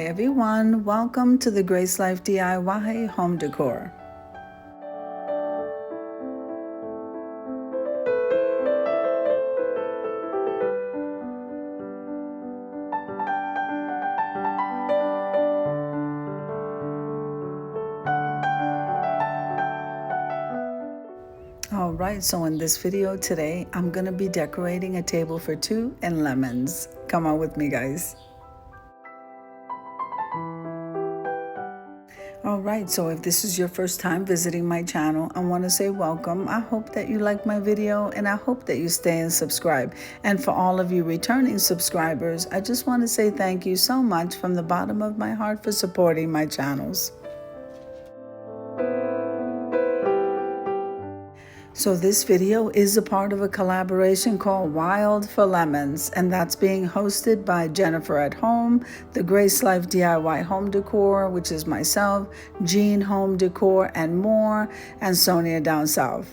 everyone, welcome to the Grace Life DIY Home Decor. Alright, so in this video today, I'm going to be decorating a table for two and lemons. Come on with me, guys. Alright, so if this is your first time visiting my channel, I want to say welcome. I hope that you like my video and I hope that you stay and subscribe. And for all of you returning subscribers, I just want to say thank you so much from the bottom of my heart for supporting my channels. So this video is a part of a collaboration called Wild for Lemons, and that's being hosted by Jennifer at Home, the Grace Life DIY Home Decor, which is myself, Jean Home Decor and more, and Sonia down south.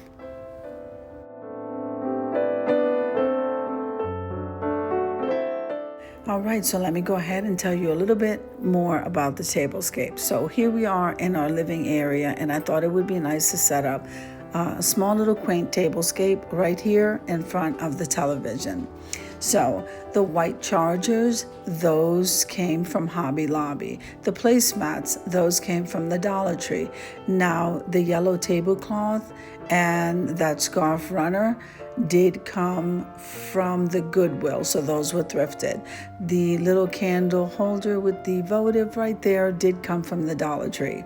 All right, so let me go ahead and tell you a little bit more about the tablescape. So here we are in our living area, and I thought it would be nice to set up a small little quaint tablescape right here in front of the television. So the white chargers, those came from Hobby Lobby. The placemats, those came from the Dollar Tree. Now the yellow tablecloth and that scarf runner did come from the Goodwill, so those were thrifted. The little candle holder with the votive right there did come from the Dollar Tree.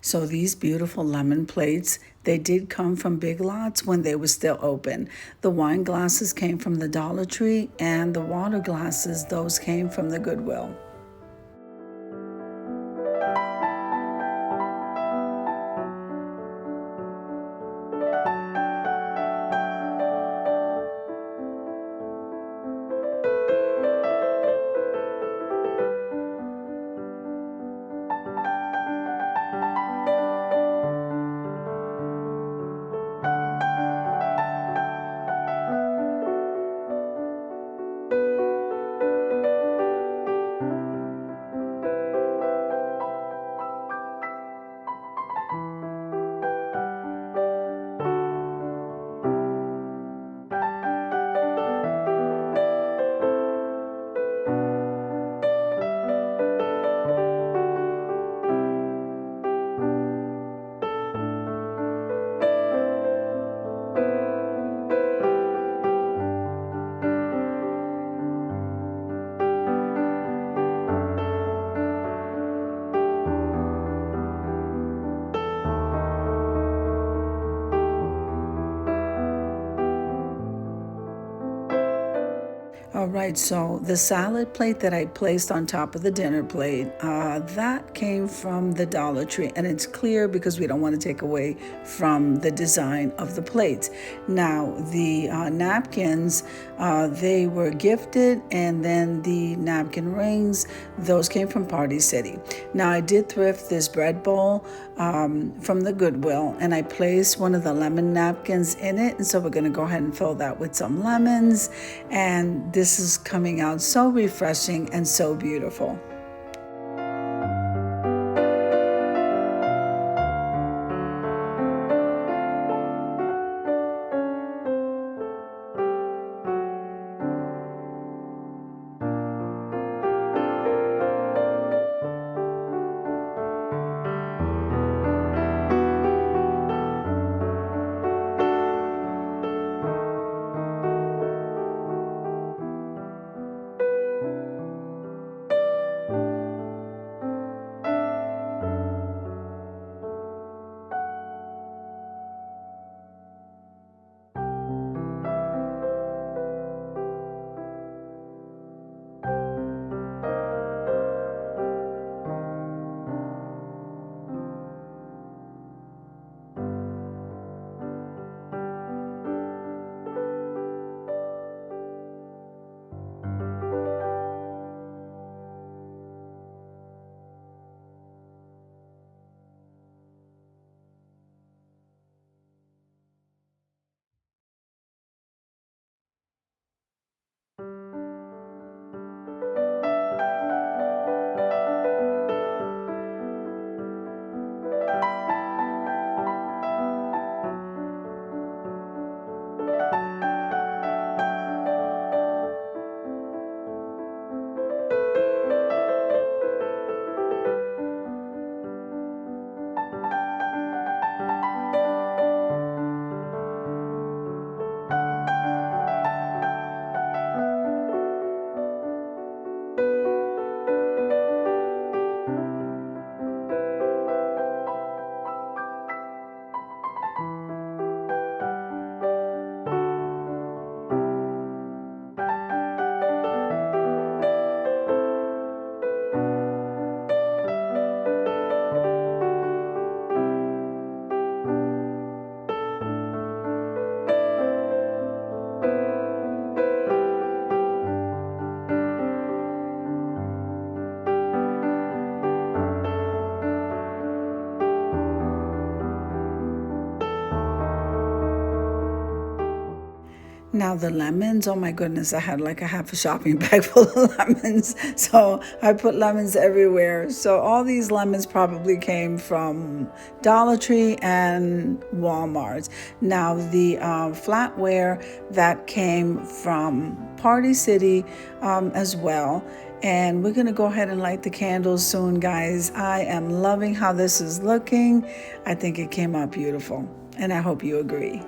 So these beautiful lemon plates, they did come from Big Lots when they were still open. The wine glasses came from the Dollar Tree, and the water glasses, those came from the Goodwill. All right, so the salad plate that I placed on top of the dinner plate, that came from the Dollar Tree, and it's clear because we don't want to take away from the design of the plates. Now, the napkins, they were gifted, and then the napkin rings, those came from Party City. Now, I did thrift this bread bowl from the Goodwill, and I placed one of the lemon napkins in it, and so we're going to go ahead and fill that with some lemons, and this is coming out so refreshing and so beautiful. Now the lemons, oh my goodness, I had like a half a shopping bag full of lemons. So I put lemons everywhere. So all these lemons probably came from Dollar Tree and Walmart. Now the flatware, that came from Party City as well. And we're gonna go ahead and light the candles soon, guys. I am loving how this is looking. I think it came out beautiful, and I hope you agree.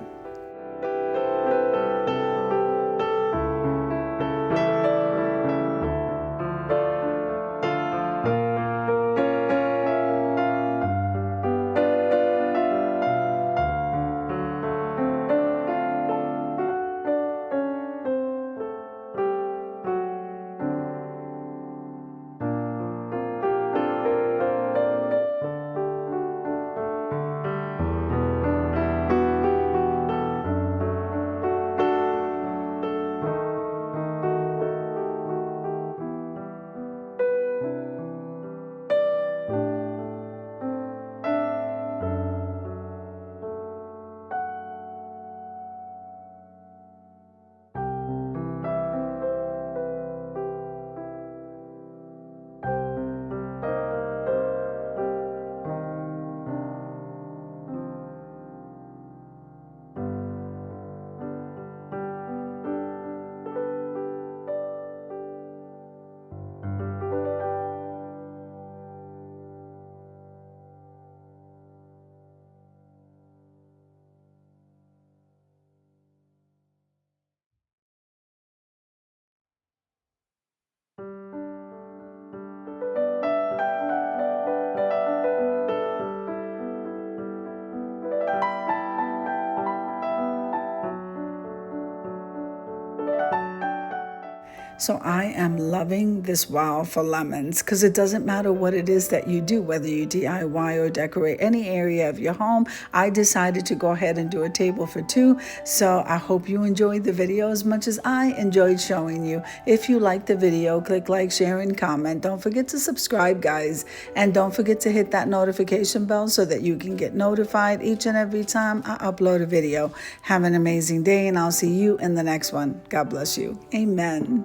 So I am loving this wow for lemons, because it doesn't matter what it is that you do, whether you DIY or decorate any area of your home. I decided to go ahead and do a table for two. So I hope you enjoyed the video as much as I enjoyed showing you. If you liked the video, click like, share, and comment. Don't forget to subscribe, guys. And don't forget to hit that notification bell so that you can get notified each and every time I upload a video. Have an amazing day, and I'll see you in the next one. God bless you. Amen.